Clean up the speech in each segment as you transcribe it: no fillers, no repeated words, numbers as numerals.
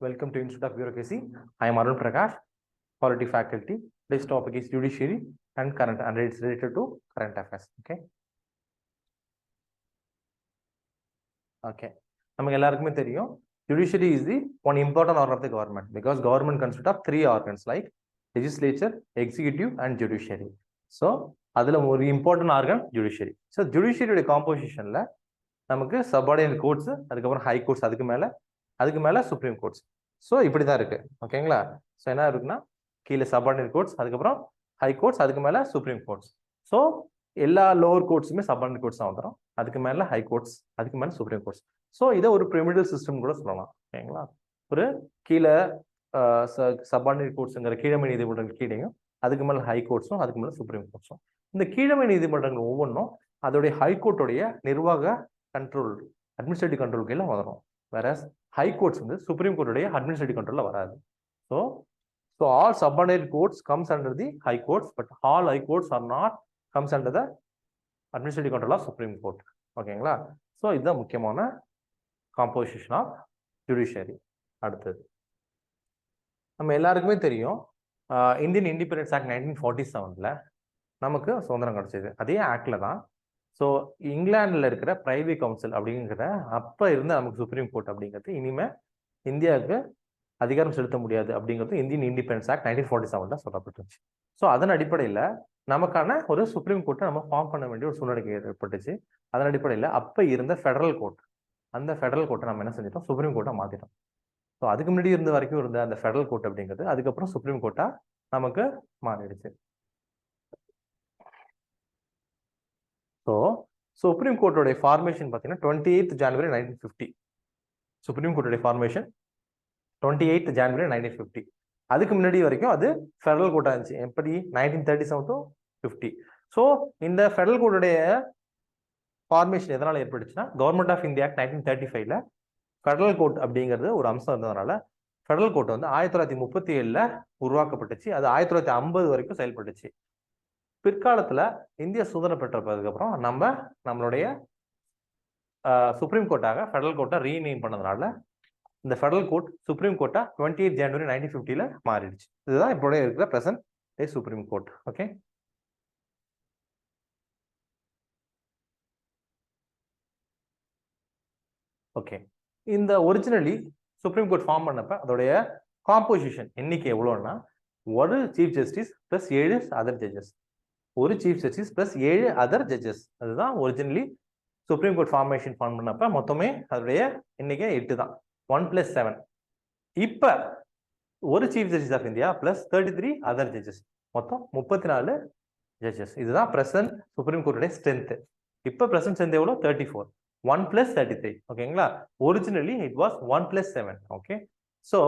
Welcome to Institute of Bureaucracy. I am Arun Prakash, Polity Faculty. This topic is judiciary and current, and it's related to current affairs. Okay. நமக்கு எல்லாருக்குமே தெரியும் judiciary is the one important organ of the government because government consists of three organs like legislature, executive and judiciary. So அதுல ஒரு important organ judiciary. So judiciary compositionல நமக்கு subordinate courts, அதுக்கப்புறம் high courts, அதுக்கு மேல supreme courts. So இப்படிதான் இருக்கு. ஓகேங்களா? So என்ன இருக்குன்னா கீழே சபார்டினேட் கோர்ட்ஸ், அதுக்கப்புறம் ஹை கோர்ட்ஸ், அதுக்கு மேல சுப்ரீம் கோர்ட்ஸ். ஸோ எல்லா லோவர் கோர்ட்ஸுமே சபார்டினேட் கோர்ட்ஸ் தான் வந்துடும். அதுக்கு மேல ஹை கோர்ட்ஸ், அதுக்கு மேல சுப்ரீம் கோர்ட்ஸ். ஸோ இதை ஒரு பிரமிடல் சிஸ்டம் கூட சொல்லலாம். ஓகேங்களா? ஒரு கீழே சபார்டினேட் கோர்ட்ஸுங்கிற கீழமை நீதிமன்றங்கள் கீழேயும், அதுக்கு மேல ஹை கோர்ட்ஸும், அதுக்கு மேல சுப்ரீம் கோர்ட்ஸும். இந்த கீழமை நீதிமன்றங்கள் ஒவ்வொன்றும் அதோடைய ஹைகோர்ட்டுடைய நிர்வாக கண்ட்ரோல், அட்மினிஸ்ட்ரேட்டிவ் கண்ட்ரோல் கீழே வரும். வேற ஹை கோர்ட்ஸ் வந்து சுப்ரீம் கோர்ட்டுடைய அட்மினிஸ்ட்ரேட்டிவ் கண்ட்ரோல்ல வராது. So all subordinate courts comes under the high courts, but all high courts are not comes under the administrative control of supreme court. ஓகேங்களா? ஸோ இதுதான் முக்கியமான காம்போசிஷன் ஆஃப் ஜுடிஷியரி. அடுத்தது நம்ம எல்லாருக்குமே தெரியும், இந்தியன் இண்டிபெண்டன்ஸ் ஆக்ட் 1947 நமக்கு சுதந்திரம் கிடைச்சது. அதே ஆக்ட்ல தான் ஸோ இங்கிலாந்துல இருக்கிற பிரைவேட் கவுன்சில் அப்படிங்கிற அப்ப இருந்த நமக்கு சுப்ரீம் கோர்ட் அப்படிங்கிறது இனிமே இந்தியாவுக்கு அதிகாரம் செலுத்த முடியாது அப்படிங்கிறது இந்தியன் இண்டிபெண்டன்ஸ் ஆக்ட் 1947 சொல்லப்பட்டுருச்சு. ஸோ அதன் அடிப்படையில் நமக்கான ஒரு சுப்ரீம் கோர்ட்டை நம்ம ஃபார்ம் பண்ண வேண்டிய ஒரு சூழ்நிலை ஏற்பட்டுச்சு. அதன் அடிப்படையில் அப்ப இருந்த ஃபெடரல் கோர்ட், அந்த ஃபெடரல் கோர்ட்டை நம்ம என்ன செஞ்சிட்டோம், சுப்ரீம் கோர்ட்டை மாத்திட்டோம். ஸோ அதுக்கு முன்னாடி இருந்த வரைக்கும் இருந்த அந்த ஃபெடரல் கோர்ட் அப்படிங்கிறது அதுக்கப்புறம் சுப்ரீம் கோர்ட்டா நமக்கு மாறிடுச்சு. ஸோ சுப்ரீம் கோர்ட்டோடைய ஃபார்மேஷன் பார்த்தீங்கன்னா 28th January 1950. சுப்ரீம் கோர்ட்டோடைய ஃபார்மேஷன் 28th January 1950. அதுக்கு முன்னாடி வரைக்கும் அது ஃபெடரல் கோர்ட்டா இருந்துச்சு. எப்படி 1937 to 50. ஸோ இந்த ஃபெடரல் கோர்ட்டுடைய ஃபார்மேஷன் எதனால ஏற்பட்டுச்சுன்னா, government of India act 1935 federal court அப்படிங்கிறது ஒரு அம்சம் இருந்ததுனால ஃபெடரல் கோர்ட் வந்து 1937 உருவாக்கப்பட்டுச்சு. அது 1950 வரைக்கும் செயல்பட்டுச்சு. பிற்காலத்துல இந்திய சுதந்திரம் பெற்றதுக்கு அப்புறம் நம்மளுடைய சுப்ரீம் கோர்ட்டாக ஃபெடரல் கோர்ட்டை ரீநேம் பண்ணதுனால இந்த ஃபெடரல் கோர்ட் சுப்ரீம் கோர்ட்டா 28th January 1950 மாறிடுச்சு. இதுதான் இப்போ இருக்கிற present day supreme court. Okay, okay. இந்த ஒரிஜினலி சுப்ரீம் கோர்ட் ஃபார்ம் பண்ணப்ப அதோடைய காம்போசிஷன் எண்ணிக்கை எவ்வளோன்னா, ஒரு chief justice plus 7 other judges, ஒரு chief justice plus 7 other judges. அதுதான் originally supreme court formation form பண்ணப்ப மொத்தமே அதோடைய எண்ணிக்கை 8 தான், 1 + 7. இப்ப ஒரு chief justice of India plus 33 other judges, மொத்தம் 34 ஜட்ஜஸ். இதுதான் பிரசன்ட் சுப்ரீம் கோர்ட்டுடைய ஸ்ட்ரென்த். இப்ப பிரசன்ட் ஸ்ட்ரென்த் எவ்வளோ? 34, 1 + 33. ஓகேங்களா? Originally it was 1 + 7. Okay, so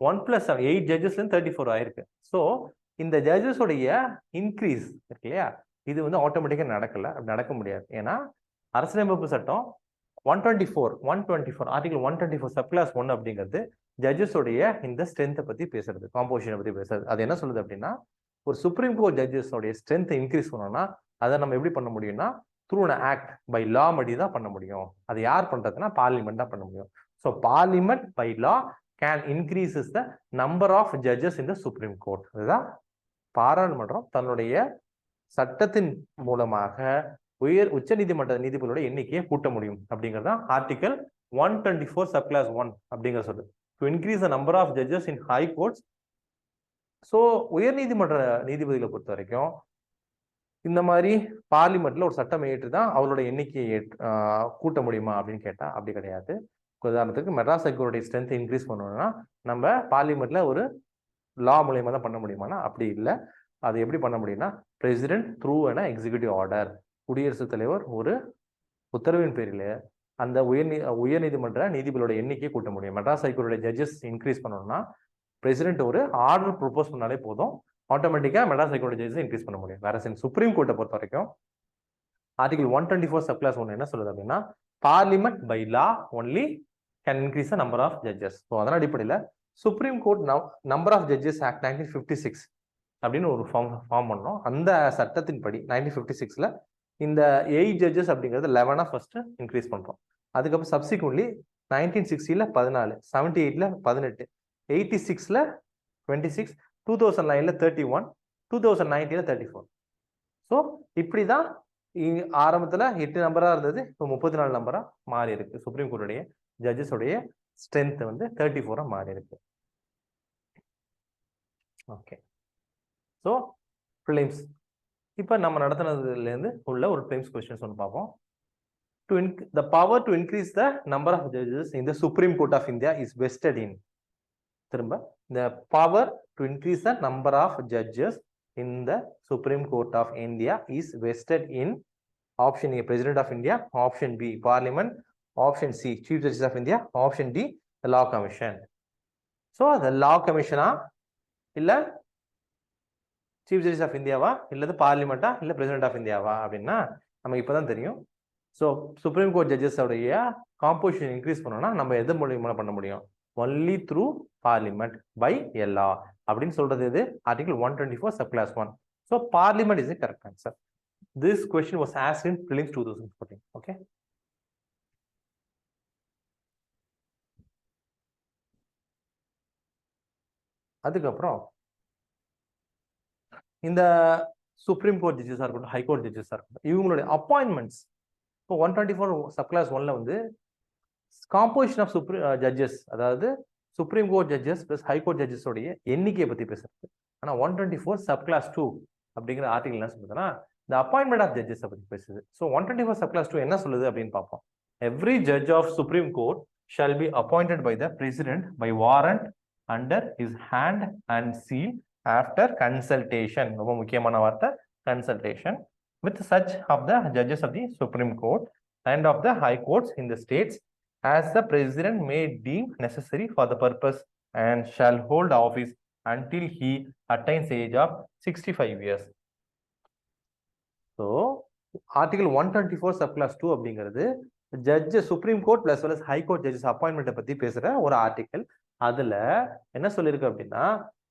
1 + 7 8 ஜட்ஜஸ்ல 34 ஆயிருக்கு. ஸோ இந்த ஜட்ஜஸோடைய இன்க்ரீஸ் இருக்கு இல்லையா, இது வந்து ஆட்டோமேட்டிக்காக நடக்கல, அப்படி நடக்க முடியாது. ஏன்னா அரசியலமைப்பு சட்டம் 124 ஆர்டிகல் 124 சப்கிளாஸ் 1 அப்படிங்கிறது ஜட்ஜஸோடைய இந்த ஸ்ட்ரென்த்தை பத்தி பேசுறது, காம்போசிஷனை பத்தி பேசுறது. அது என்ன சொல்லுது அப்படின்னா, ஒரு சுப்ரீம் கோர்ட் ஜட்ஜஸோடைய ஸ்ட்ரென்த்தை இன்க்ரீஸ் பண்ணணும்னா அதை நம்ம எப்படி பண்ண முடியும்னா, through an act by law மடி தான் பண்ண முடியும். அது யார் பண்றதுன்னா பார்லிமெண்ட் தான் பண்ண முடியும். So parliament by law can increases the number of judges in the supreme court. அதுதான் பாராளுமன்றம் தன்னுடைய சட்டத்தின் மூலமாக உச்ச நீதிமன்ற நீதிபதியோட எண்ணிக்கையை கூட்ட முடியும் அப்படிங்கிறது தான் ஆர்டிகல் 124 சப்கிளாஸ் 1 அப்படிங்கிற சொல்லுது. To increase the number of judges in high courts. So உயர் நீதிமன்ற நீதிபதிகளை பொறுத்த வரைக்கும் இந்த மாதிரி பார்லிமெண்ட்ல ஒரு சட்டம் ஏற்று தான் அவங்களோட எண்ணிக்கையை கூட்ட முடியுமா அப்படின்னு கேட்டா அப்படி கிடையாது. உதாரணத்துக்கு மெட்ராஸ் ஹைகோர்ட்டுடைய ஸ்ட்ரென்த் இன்க்ரீஸ் பண்ணணும்னா நம்ம பார்லிமெண்ட்ல ஒரு லா மூலியமா தான் பண்ண முடியுமானா அப்படி இல்லை. அது எப்படி பண்ண முடியும்னா, president through an executive order, குடியரசுத் தலைவர் ஒரு உத்தரவின் பேரில் அந்த உயர் நீதிமன்ற நீதிபதியோட எண்ணிக்கையை கூட்ட முடியும். மெட்ராஸ் ஹைகோர்ட்டுடைய ஜட்ஜஸ் இன்க்ரீஸ் பண்ணணும்னா பிரசிடென்ட் ஒரு ஆர்டர் ப்ரொபோஸ் பண்ணாலே போதும், ஆட்டோமேட்டிக்கா மெட்ராஸ் ஹைகோர்ட் ஜட்ஜஸ் இன்க்ரீஸ் பண்ண முடியும். வேற சுப்ரீம் கோர்ட்டை பொறுத்த வரைக்கும் ஆர்டிகல் 124 சப்கிளாஸ் 1 என்ன சொல்லுது அப்படின்னா, parliament by law only can increase the number of judges. So அதன் அடிப்படையில் supreme court number of judges act 1956 அப்படின்னு ஒரு ஃபார்ம் பண்ணோம். அந்த சட்டத்தின்படி 1956 இந்த 8 ஜட்ஜஸ் அப்படிங்கிறது 11 ஃபர்ஸ்ட் இன்க்ரீஸ் பண்றோம். அதுக்கப்புறம் சப்சிக்வெண்ட்லி 1960 14, 78 18, 86 26, 2009 31, 2019 34. ஸோ இப்படிதான் ஆரம்பத்துல 8 நம்பரா இருந்தது, இப்போ 34 நம்பரா மாறி இருக்கு. சுப்ரீம் கோர்ட்டுடைய ஜட்ஜஸ் உடைய ஸ்ட்ரென்த் வந்து 34 மாறி இருக்கு. ஓகே, ஸோ பிலிம்ஸ் இப்போ நம்ம நடத்தினதுல இருந்து உள்ள ஒரு பிலிம்ஸ் கொஸ்டின்ஸ் ஒன்று பார்ப்போம். The power to increase the number of judges in the Supreme Court of India is vested in. திரும்ப, the power to increase the number of judges in the Supreme Court of India is vested in option A, President of India, option B, Parliament, option C, Chief Justice of India, option D, the Law Commission. So the Law Commission இல்ல Chief Justice of India வா இல்ல Parliament இல்ல President of India வா அப்படின்னா நமக்கு இப்பதான் தெரியும். So supreme court judges உடைய காம்போசிஷன் இன்க்ரீஸ் பண்ணோம்னா நம்ம எது மூலியமா பண்ண முடியும்? Only through parliament by a law அப்படின்னு சொல்றது இது article 124 sub clause 1. So parliament is the correct answer. This question was asked in prelims 2014. Okay, அதுக்கப்புறம் இந்த சுப்ரீம் கோர்ட் ஜட்ஜஸா இருக்கட்டும், ஹைகோர்ட் ஜட்ஜஸா இருக்கட்டும், இவங்களுடைய அப்பாயின்மெண்ட்ஸ் இப்போ 124 சப் கிளாஸ் 1ல வந்து காம்போசிஷன் ஆஃப் ஜட்ஜஸ், அதாவது supreme court judges plus high court judges உடைய எண்ணிக்கையை பத்தி பேசுறது. ஆனா 124 சப் கிளாஸ் 2 அப்படிங்கிற ஆர்டிகல் என்ன சொல்லுதுன்னா the appointment of judges பத்தி பேசுது. ஸோ 124 சப் கிளாஸ் 2 என்ன சொல்லுது அப்படின்னு பார்ப்போம். Every judge of Supreme Court shall be appointed by the President by warrant under his hand and seal after consultation. ரொம்ப முக்கியமான வார்த்தை consultation with such of the judges of the Supreme Court and of the High Courts in the states as the President may deem necessary for the purpose and shall hold office until he attains age of 65 years. So article 124 subclass 2 அப்படிங்கிறது judge supreme court plus well high court judges appointment பத்தி பேசுற ஒரு article. அதுல என்ன சொல்லிருக்கு அப்படின்னா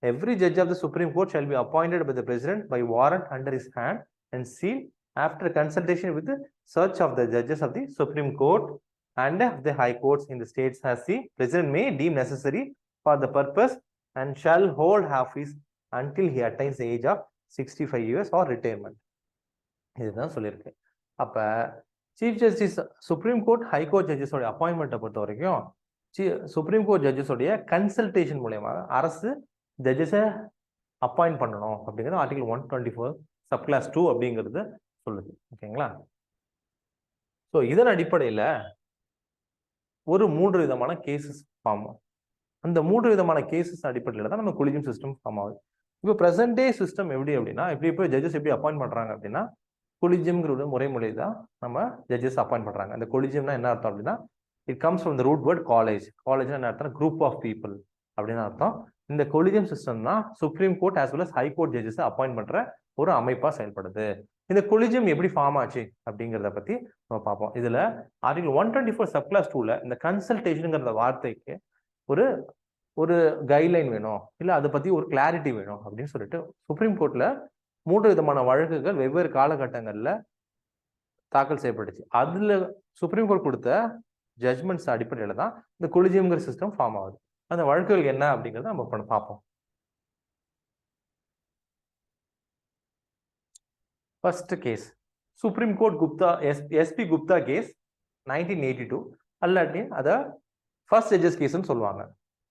every judge of the Supreme Court shall be appointed by the President by warrant under his hand and seal after consultation with the search of the judges of the Supreme Court and of the High Courts in the states as the President may deem necessary for the purpose and shall hold office until he attains the age of 65 years or retirement. இதுதான் சொல்லியிருக்கு. அப்ப chief justice supreme court high court ஜட்ஜஸோட அப்பாயின்மெண்ட்டை பொறுத்த வரைக்கும் supreme court ஜட்ஜஸோடைய consultation மூலயமா அரசு ஜட்ஜஸை appoint பண்ணணும் அப்படிங்கிறது ஆர்டிகல் 124 சப் கிளாஸ் 2 அப்படிங்கிறது சொல்லுது. ஓகேங்களா? ஸோ இதன் அடிப்படையில் ஒரு 3 விதமான கேசஸ் ஃபார்ம் ஆகும். அந்த 3 விதமான கேசஸ் அடிப்படையில் தான் நம்ம கொலிஜியம் சிஸ்டம் ஃபார்ம் ஆகுது. இப்போ ப்ரெசன்ட் டே சிஸ்டம் எப்படி அப்படின்னா இப்போ ஜட்ஜஸ் எப்படி அப்பாயிண்ட் பண்ணுறாங்க அப்படின்னா கொலிஜியம்ங்கிற ஒரு முறைமொழி தான் நம்ம ஜட்ஜஸ் அப்பாயிண்ட் பண்ணுறாங்க. அந்த கொலிஜியம்னா என்ன அர்த்தம் அப்படின்னா it comes from the root word college. காலேஜ்னா என்ன அர்த்தம்? குரூப் ஆஃப் பீப்புள் அப்படின்னு அர்த்தம். இந்த கொலிஜியம் சிஸ்டம் தான் supreme court as well as high court judges appoint பண்ற ஒரு அமைப்பா செயல்படுது. இந்த கொலிஜியம் எப்படி ஃபார்ம் ஆச்சு அப்படிங்கிறத பத்தி நம்ம பார்ப்போம். இதுல ஆர்டிகல் 124 சப் கிளாஸ் 2ல இந்த கன்சல்டேஷனுங்கிற வார்த்தைக்கு ஒரு ஒரு கைட்லைன் வேணும், இல்லை அதை பத்தி ஒரு கிளாரிட்டி வேணும் அப்படின்னு சொல்லிட்டு சுப்ரீம் கோர்ட்ல 3 விதமான வழக்குகள் வெவ்வேறு காலகட்டங்கள்ல தாக்கல் செய்யப்பட்டுச்சு. அதுல சுப்ரீம் கோர்ட் கொடுத்த ஜட்மெண்ட்ஸ் அடிப்படையில தான் இந்த கொலிஜியம்ங்கிற சிஸ்டம் ஃபார்ம் ஆகுது. அந்த வழக்குகள் என்ன அப்படிங்கிறத நம்ம பார்ப்போம். First case supreme court Gupta SP Gupta case 1982, அல்லாட்டி அதை ஃபர்ஸ்ட் ஜட்ஜஸ் கேஸ்ன்னு சொல்லுவாங்க.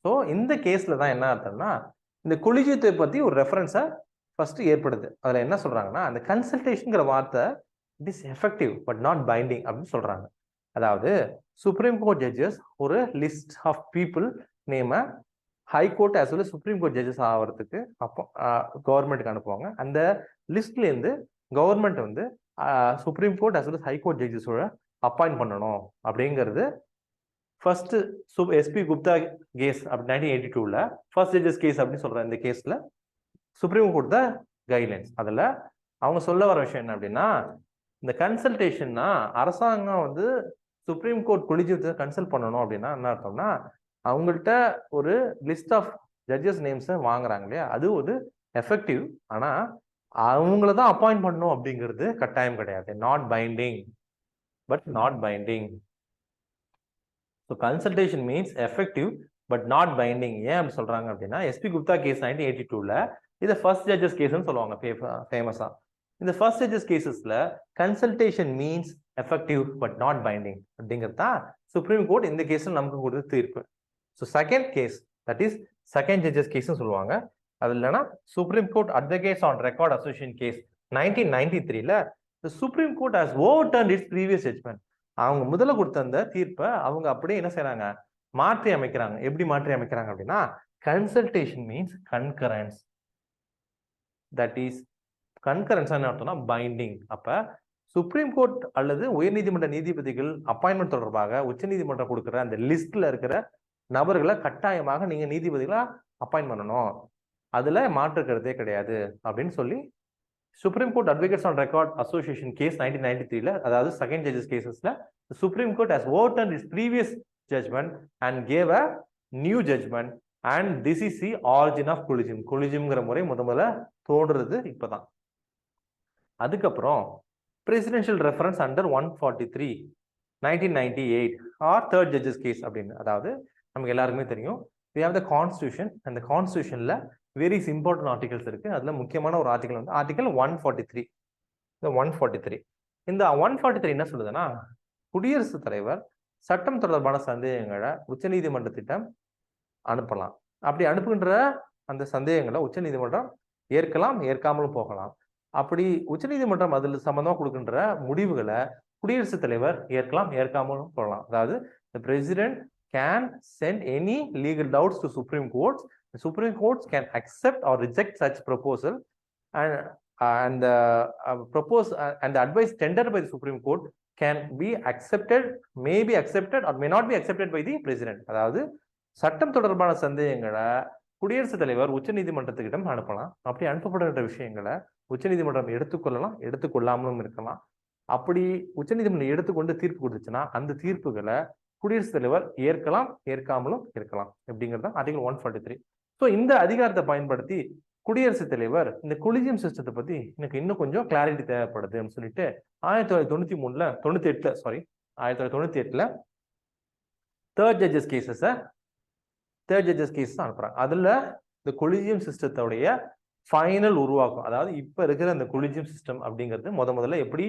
ஸோ இந்த கேஸ்ல தான் என்ன அர்த்தம்னா இந்த கொலிஜியத்தை பத்தி ஒரு ரெஃபரன்ஸை ஃபர்ஸ்ட் ஏற்படுது. அதுல என்ன சொல்றாங்கன்னா அந்த கன்சல்டேஷன்ங்கிற வார்த்தை it is effective but not binding அப்படின்னு சொல்றாங்க. அதாவது சுப்ரீம் கோர்ட் ஜட்ஜஸ் ஒரு லிஸ்ட் ஆஃப் பீப்புள் நேம high court as well supreme court judges ஆகிறதுக்கு அப்போ கவர்மெண்ட்டுக்கு அனுப்புவாங்க. அந்த லிஸ்ட்ல இருந்து கவர்மெண்ட் வந்து supreme court as well high court ஜட்ஜஸோட அப்பாயிண்ட் பண்ணணும் அப்படிங்கிறது ஃபர்ஸ்ட் எஸ்பி குப்தா கேஸ் 1982ல ஃபர்ஸ்ட் ஜட்ஜஸ் கேஸ் அப்படின்னு சொல்ற இந்த கேஸ்ல சுப்ரீம் கோர்ட் தான் கைட்லைன்ஸ். அதுல அவங்க சொல்ல வர விஷயம் என்ன அப்படின்னா இந்த கன்சல்டேஷன்னா அரசாங்கம் வந்து சுப்ரீம் கோர்ட் கொலிஜியத்தை கன்சல்ட் பண்ணணும் அப்படின்னா என்ன அர்த்தம்னா அவங்கள்ட்ட ஒரு லிஸ்ட் ஆஃப் ஜட்ஜஸ் நேம்ஸை வாங்குறாங்க இல்லையா, அது ஒரு எஃபெக்டிவ். ஆனா அவங்கள தான் அப்பாயிண்ட் பண்ணணும் அப்படிங்கிறது கட்டாயம் கிடையாது. Not binding but not binding. So consultation means effective but not binding. ஏன் அப்படி சொல்றாங்க அப்படின்னா எஸ்பி குப்தா கேஸ் 1982ல இதை ஃபர்ஸ்ட் ஜட்ஜஸ் கேஸ்ன்னு சொல்லுவாங்க ஃபேமஸா. இந்த ஃபர்ஸ்ட் ஜட்ஜஸ் கேசஸ்ல consultation means effective but not binding அப்படிங்கிறது தான் சுப்ரீம் கோர்ட் இந்த கேஸ்ல நமக்கு கொடுத்த தீர்ப்பு. So second case that is second judges கேஸ்ன்னு சொல்லுவாங்க. அது இல்லைன்னா supreme court advocates on record association case 1993ல the Supreme Court has overturned its previous judgment. அவங்க முதல்ல கொடுத்த அந்த தீர்ப்பை அவங்க அப்படியே என்ன செய்யறாங்க, மாற்றி அமைக்கிறாங்க. எப்படி மாற்றி அமைக்கிறாங்க அப்படின்னா consultation means concurrence, that is concurrence என்ன அர்த்தம்னா பைண்டிங். அப்ப சுப்ரீம் கோர்ட் அல்லது உயர்நீதிமன்ற நீதிபதிகள் அப்பாயின்மெண்ட் தொடர்பாக உச்சநீதிமன்றம் கொடுக்குற அந்த லிஸ்ட்ல இருக்கிற நபர்களை கட்டாயமாக நீங்க நீதிபதிகளா அப்பாயின்ட் பண்ணணும், அதுல மாற்று கருத்தே கிடையாது அப்படின்னு சொல்லி supreme court advocates on record association case 1993ல, அதாவது செகண்ட் ஜட்ஜஸ் கேசஸ்ல supreme court has overturned its previous judgment and gave a new judgment and this is the origin of collision. collisionங்கிற முறை முதல்ல தோன்றது இப்பதான். அதுக்கப்புறம் presidential reference under 143 1998 or third judges case அப்படின்னு, அதாவது நமக்கு எல்லாருக்குமே தெரியும் we have the constitution and the constitutionல வெரி இம்பார்ட்டன்ட் ஆர்டிகல்ஸ் இருக்கு. அதுல முக்கியமான ஒரு ஆர்டிகல் வந்து ஆர்டிகல் 143. இந்த 143 இந்த 143 என்ன சொல்லுதுன்னா குடியரசுத் தலைவர் சட்டம் தொடர்பான சந்தேகங்களை உச்சநீதிமன்றத்திடம் அனுப்பலாம். அப்படி அனுப்புகின்ற அந்த சந்தேகங்களை உச்சநீதிமன்றம் ஏற்கலாம், ஏற்காமலும் போகலாம். அப்படி உச்சநீதிமன்றம் அதில் சம்பந்தமா கொடுக்கின்ற முடிவுகளை குடியரசுத் தலைவர் ஏற்கலாம், ஏற்காமலும் போகலாம். அதாவது the president can send any legal doubts to Supreme Court. The Supreme Court can accept or reject such proposal and the advice tendered by the Supreme Court can be accepted, may be accepted or may not be accepted by the president. அதாவது சட்டம் தொடர்பான சந்தேகங்களை குடியரசுத் தலைவர் உச்சநீதிமன்றத்துக்கிடம் அனுப்பலாம். அப்படி அனுப்பப்படுகின்ற விஷயங்களை உச்சநீதிமன்றம் எடுத்துக்கொள்ளலாம், எடுத்துக்கொள்ளாமலும் இருக்கலாம். அப்படி உச்சநீதிமன்றம் எடுத்துக்கொண்டு தீர்ப்பு கொடுத்துச்சுன்னா அந்த தீர்ப்புகளை குடியரசுத் தலைவர் ஏற்கலாம், ஏற்காமலும் இருக்கலாம். எப்படிங்கிறது ஆர்டிகல் 143. ஸோ இந்த அதிகாரத்தை பயன்படுத்தி குடியரசுத் தலைவர் இந்த கொலிஜியம் சிஸ்டத்தை பத்தி எனக்கு இன்னும் கொஞ்சம் கிளாரிட்டி தேவைப்படுதுன்னு சொல்லிட்டு 1998ல தேர்ட் ஜட்ஜஸ் கேசஸ் அனுப்புறாங்க. அதுல இந்த கொலிஜியம் சிஸ்டத்தோடைய ஃபைனல் உருவாக்கம், அதாவது இப்ப இருக்கிற அந்த கொலிஜியம் சிஸ்டம் அப்படிங்கிறது முதல்ல எப்படி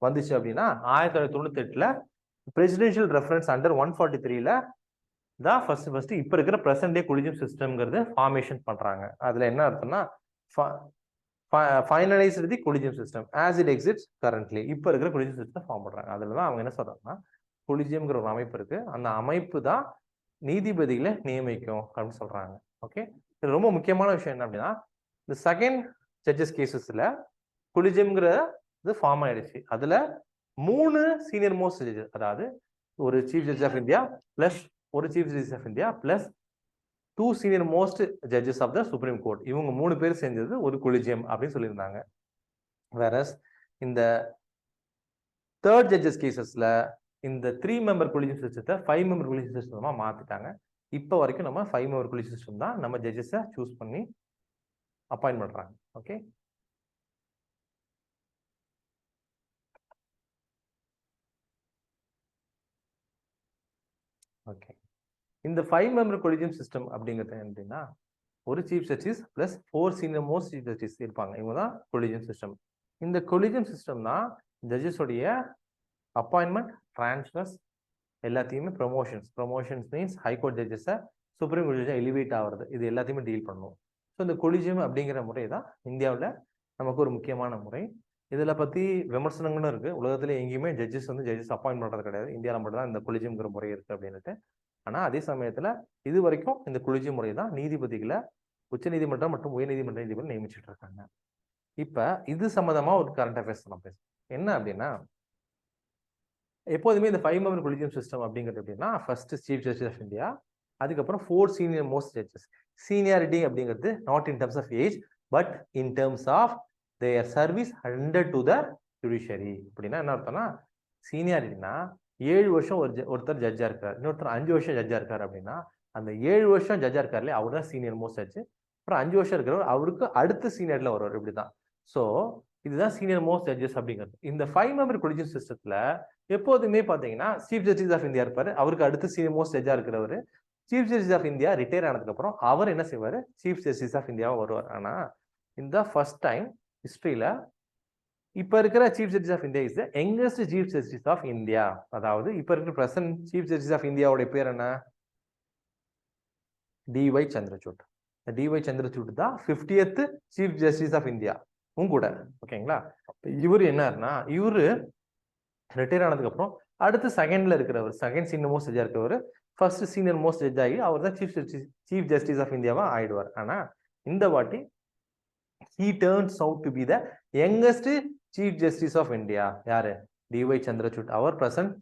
வந்துச்சு அப்படின்னா 1998ல பிரசிடென்ஷியல் ரெஃபரன்ஸ் அண்டர் 143ல தான் ஃபர்ஸ்ட் இப்ப இருக்கிற பிரசன்ட் டே கொலிஜியம் சிஸ்டம்ங்கிறது ஃபார்மேஷன் பண்றாங்க. அதுல என்ன அர்த்தம்னா finalised the collegium system as it exists currently. இப்ப இருக்கிற கொலிஜியம் சிஸ்டம் ஃபார்ம் பண்றாங்க. அதுலதான் அவங்க என்ன சொல்றாங்கன்னா கொலிஜியம்ங்கிற ஒரு அமைப்பு இருக்கு, அந்த அமைப்பு தான் நீதிபதிகளை நியமிக்கும் அப்படின்னு சொல்றாங்க. ஓகே, இது ரொம்ப முக்கியமான விஷயம் என்ன அப்படின்னா இந்த செகண்ட் ஜட்ஜஸ் கேசஸ்ல கொலிஜியம்ங்கிற இது ஃபார்ம் ஆயிடுச்சு. அதுல 3 சீனியர் மோஸ்ட் ஜட்ஜஸ், அதாவது ஒரு chief judge of India plus ஒரு chief justice of India plus 2 senior most judges of the supreme court, இவங்க 3 பேர் சேர்ந்தது ஒரு கொலிஜியம் அப்படின்னு சொல்லியிருந்தாங்க. வேறஸ் இந்த தேர்ட் ஜட்ஜஸ் கேசஸ்ல இந்த 3 மெம்பர் கொலிஜியம் சிஸ்டத்தை 5 மெம்பர் கொலிஜியம் சிஸ்டமா மாத்திட்டாங்க. இப்போ வரைக்கும் நம்ம 5 மெம்பர் கொலிஜியம் சிஸ்டம் தான் நம்ம ஜட்ஜஸை சூஸ் பண்ணி அப்பாயின்ட் பண்றாங்க. ஓகே, ஓகே, இந்த 5 மெம்பர் கொலிஜியம் சிஸ்டம் அப்படிங்கிறது எப்படின்னா ஒரு chief justice plus 4 senior most chief justice இருப்பாங்க. இவங்க தான் கொலிஜியம் சிஸ்டம். இந்த கொலிஜியம் சிஸ்டம் தான் ஜட்ஜஸோடைய அப்பாயின்மெண்ட், டிரான்ஸ்ஃபர்ஸ் எல்லாத்தையுமே ப்ரொமோஷன்ஸ் மீன்ஸ் ஹைகோர்ட் ஜட்ஜஸை சுப்ரீம் கோர்ட் ஜட்ஜை எலிவேட் ஆகிறது, இது எல்லாத்தையுமே டீல் பண்ணுவோம். ஸோ இந்த கொலிஜியம் அப்படிங்கிற முறை தான் இந்தியாவில் நமக்கு ஒரு முக்கியமான முறை. இதில் பற்றி விமர்சனங்களும் இருக்குது. உலகத்தில் எங்கேயுமே ஜட்ஜஸ் அப்பாயின்ட் பண்ணுறது கிடையாது, இந்தியாவில் மட்டும் தான் இந்த கொலிஜியம்ங்கிற முறை இருக்குது அப்படின்ட்டு. ஆனால் அதே சமயத்தில் இது வரைக்கும் இந்த கொலிஜியம் முறை தான் நீதிபதிகளை உச்சநீதிமன்றம் மற்றும் உயர்நீதிமன்ற நீதிபதிகள் நியமிச்சுட்டு இருக்காங்க. இப்போ இது சம்மந்தமாக ஒரு கரண்ட் அஃபேர்ஸ் நம்ம பேசுவோம். என்ன அப்படின்னா எப்போதுமே இந்த 5 மெம்பர் கொலிஜியம் சிஸ்டம் அப்படிங்கிறது எப்படின்னா first chief justice of India, அதுக்கப்புறம் 4 சீனியர் மோஸ்ட் ஜட்ஜஸ். சீனியாரிட்டி அப்படிங்கிறது not in terms of age but in terms of their service under to the judiciary. அப்படின்னா என்ன அர்த்தம்னா சீனியாரிட்டினா 7 வருஷம் ஒருத்தர் ஜட்ஜா இருக்காரு, இன்னொருத்தர் 5 வருஷம் ஜட்ஜா இருக்காரு அப்படின்னா அந்த 7 வருஷம் ஜட்ஜா இருக்காருலே அவர் தான் சீனியர் மோஸ்ட் ஜட்ஜ். அப்புறம் 5 வருஷம் இருக்கிறவர் அவருக்கு அடுத்த சீனியர்ல வருவார். இப்படிதான். ஸோ இதுதான் சீனியர் மோஸ்ட் ஜட்ஜஸ் அப்படிங்கிறது. இந்த 5 மெம்பர் கொலிஜியம் சிஸ்டத்துல எப்போதுமே பாத்தீங்கன்னா சீஃப் ஜஸ்டிஸ் ஆஃப் இந்தியா இருப்பாரு. அவருக்கு அடுத்து சீனியர் மோஸ்ட் ஜட்ஜா இருக்கிறவர் chief justice of India retire ஆனதுக்கு அப்புறம் அவர் என்ன செய்வாரு, சீஃப் ஜஸ்டிஸ் ஆஃப் இந்தியாவா வருவார். ஆனா இந்த ஃபர்ஸ்ட் டைம் ஹிஸ்டரியில இப்ப இருக்கிற chief justice of India is the youngest chief justice of India. அதாவது இப்ப இருக்கிற பிரசன்ட் சீஃப் ஜஸ்டிஸ் ஆஃப் இந்தியாவுடைய பேர் என்ன, டிஒய் சந்திரசூட். டிஒய் சந்திரசூட் தான் 50th chief justice of India கூட. ஓகேங்களா? இவரு என்னன்னா, இவரு ரிட்டையர் ஆனதுக்கு அப்புறம் அடுத்து செகண்ட்ல இருக்கிறவர், செகண்ட் சீனியர் மோஸ்ட் ஜட்ஜா இருக்கிறவர் ஃபர்ஸ்ட் சீனியர் மோஸ்ட் ஜட்ஜ் ஆகி அவர் தான் சீஃப் ஜஸ்டிஸ் ஆஃப் இந்தியாவா ஆயிடுவார். ஆனா இந்த வாட்டி he turns out to be the youngest chief justice of India. யாரு, டிஒய் சந்திரசூட். அவர் present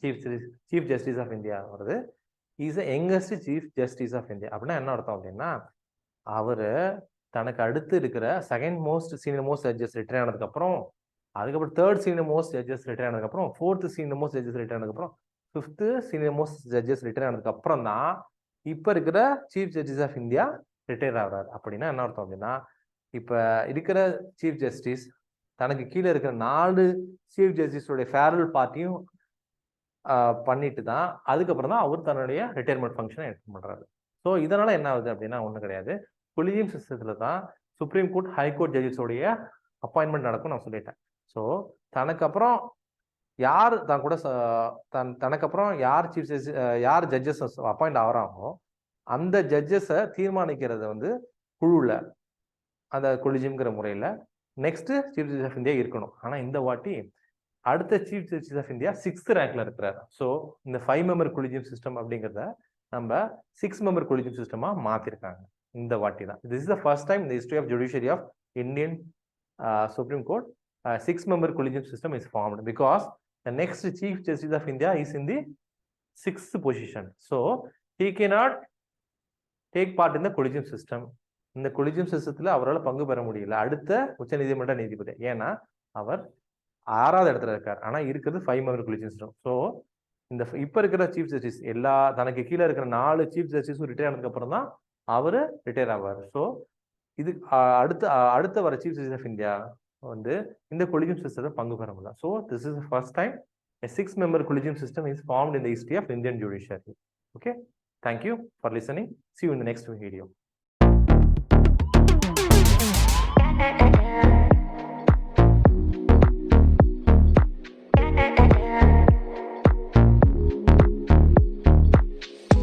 chief justice of India வருது. Is the youngest chief justice of India. அப்படின்னா என்ன அர்த்தம் அப்படின்னா, அவரு தனக்கு அடுத்து இருக்கிற second most senior most judges retire ஆனதுக்கு அப்புறம், அதுக்கப்புறம் third senior most judges retire ஆனதுக்கு அப்புறம், fourth senior most judges retire ஆனதுக்கு அப்புறம், fifth senior most judges retire ஆனதுக்கு அப்புறம் தான் இப்ப இருக்கிற chief justice of India retire ஆகிறார். அப்படின்னா என்ன அர்த்தம் அப்படின்னா, இப்ப இருக்கிற சீஃப் ஜஸ்டிஸ் தனக்கு கீழே இருக்கிற 4 சீஃப் ஜஸ்டிஸோடைய ஃபேரல் பார்ட்டியும் பண்ணிட்டு தான் அதுக்கப்புறம் தான் அவர் தன்னுடைய ரிட்டையர்மெண்ட் ஃபங்க்ஷனை என்டர் பண்றாரு. ஸோ இதனால என்ன ஆகுது அப்படின்னா ஒன்றும் கிடையாது, கொலிஜியம் சிஸ்டத்துல தான் சுப்ரீம் கோர்ட் ஹைகோர்ட் ஜட்ஜஸோடைய அப்பாயின்மெண்ட் நடக்கும் நான் சொல்லிட்டேன். ஸோ தனக்கு அப்புறம் யார் தான் கூட தனக்கு அப்புறம் யார் சீஃப் ஜஸ்டிஸ் யார் ஜட்ஜஸ் அப்பாயிண்ட் ஆகிறாங்களோ அந்த ஜட்ஜஸை தீர்மானிக்கிறது வந்து குழுவில் அந்த கொலிஜியம்ங்கிற முறையில் next chief justice of India இருக்கணும். ஆனால் இந்த வாட்டி அடுத்த chief justice of India 6th ரேங்க்ல இருக்கிறார். ஸோ இந்த 5 மெம்பர் கொலிஜியம் சிஸ்டம் அப்படிங்கிறத நம்ம 6 மெம்பர் கொலிஜியம் சிஸ்டமா மாத்திருக்காங்க இந்த வாட்டி தான். This is the first time இந்த history of judiciary of Indian supreme court 6 member collegium system is formed because the next chief justice of India is in the 6th position. So he cannot take part in the collegium system. இந்த collegium சிஸ்டத்துல அவரால் பங்கு பெற முடியல அடுத்த உச்ச நீதிமன்ற நீதிபதி, ஏன்னா அவர் 6வது இடத்துல இருக்கார். ஆனா இருக்கிறது 5 மெம்பர் கொலிஜியம் சிஸ்டம். ஸோ இந்த இப்ப இருக்கிற சீஃப் ஜஸ்டிஸ் எல்லா தனக்கு கீழே இருக்கிற 4 சீஃப் ஜஸ்டிஸும் ரிட்டையர் ஆனதுக்கு அப்புறம் தான் அவரு ரிட்டையர் ஆவார். ஸோ இது அடுத்த வர சீஃப் ஜஸ்டிஸ் ஆஃப் இந்தியா வந்து இந்த கொலிஜியம் சிஸ்டத்தை பங்கு பெற முடியல. So this is first time a 6 member collegium system is formed in the history of Indian judiciary. Okay, thank you for listening. See you in the next video.